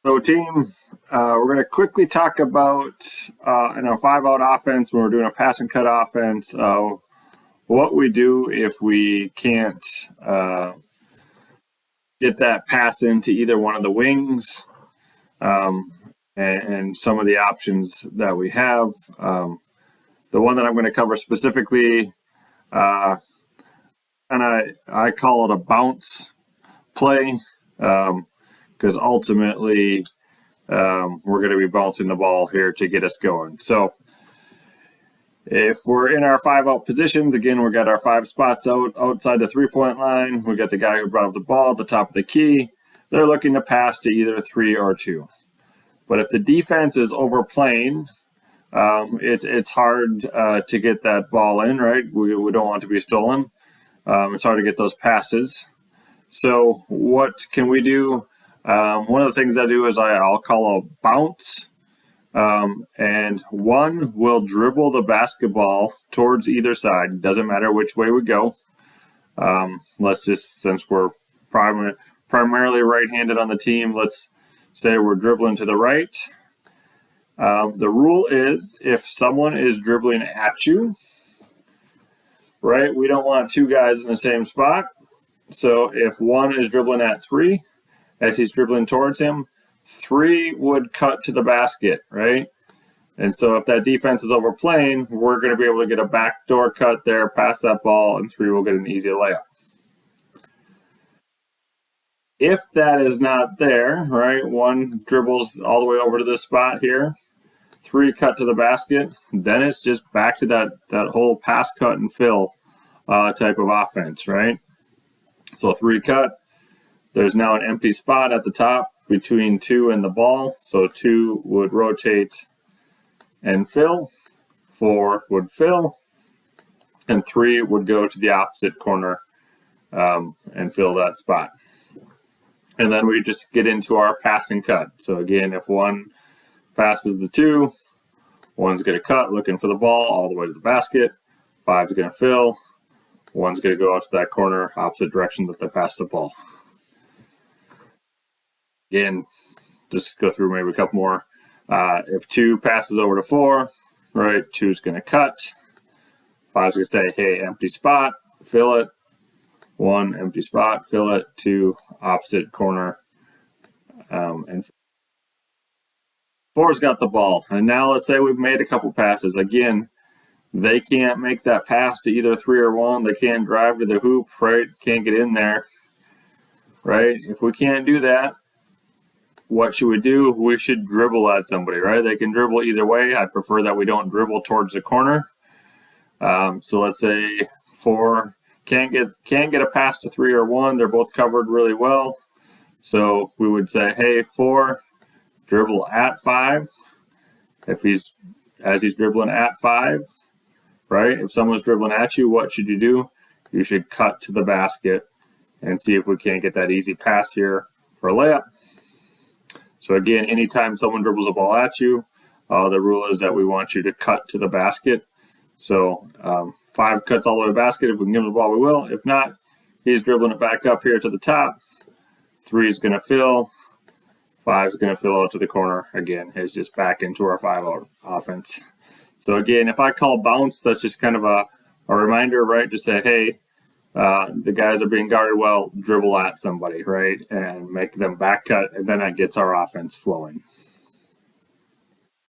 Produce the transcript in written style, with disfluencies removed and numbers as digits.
So, team, we're going to quickly talk about in our 5-out offense when we're doing a pass and cut offense, what we do if we can't get that pass into either one of the wings, and some of the options that we have. The one that I'm going to cover specifically, and I call it a bounce play, because ultimately we're going to be bouncing the ball here to get us going. So if we're in our 5-out positions, again, we've got our 5 spots outside the 3-point line. We've got the guy who brought up the ball at the top of the key. They're looking to pass to either 3 or 2. But if the defense is overplaying, it's hard to get that ball in, right? We don't want to be stolen. It's hard to get those passes. So what can we do? One of the things I do is I'll call a bounce, and one will dribble the basketball towards either side. Doesn't matter which way we go. Let's just, since we're primarily right-handed on the team, let's say we're dribbling to the right. The rule is if someone is dribbling at you, right, we don't want 2 guys in the same spot. So if one is dribbling at 3, as he's dribbling towards him, 3 would cut to the basket, right? And so if that defense is overplaying, we're going to be able to get a backdoor cut there, pass that ball, and 3 will get an easy layup. If that is not there, right, 1 dribbles all the way over to this spot here, 3 cut to the basket, then it's just back to that whole pass, cut, and fill type of offense, right? So 3 cut, there's now an empty spot at the top between 2 and the ball, so 2 would rotate and fill, 4 would fill, and 3 would go to the opposite corner and fill that spot. And then we just get into our pass and cut. So again, if 1 passes the 2, 1's going to cut, looking for the ball all the way to the basket. 5's going to fill. 1's going to go out to that corner, opposite direction that they pass the ball. Again, just go through maybe a couple more. If 2 passes over to 4, right, 2's going to cut. 5's going to say, hey, empty spot, fill it. 1, empty spot, fill it. 2, opposite corner, and 4's got the ball. And now let's say we've made a couple passes. Again, they can't make that pass to either 3 or 1. They can't drive to the hoop, right? Can't get in there, right? If we can't do that, what should we do? We should dribble at somebody, right? They can dribble either way. I prefer that we don't dribble towards the corner. So let's say 4 can't get a pass to 3 or 1. They're both covered really well. So we would say, hey, 4, dribble at 5. If he's dribbling at 5, right? If someone's dribbling at you, what should you do? You should cut to the basket and see if we can't get that easy pass here for a layup. So again, anytime someone dribbles a ball at you, the rule is that we want you to cut to the basket. So 5 cuts all the way to the basket. If we can give him the ball, we will. If not, he's dribbling it back up here to the top. 3 is going to fill. 5 is going to fill out to the corner. Again, it's just back into our 5-out offense. So again, if I call bounce, that's just kind of a reminder, right, to say, hey, the guys are being guarded well, dribble at somebody, right, and make them back cut, and then that gets our offense flowing.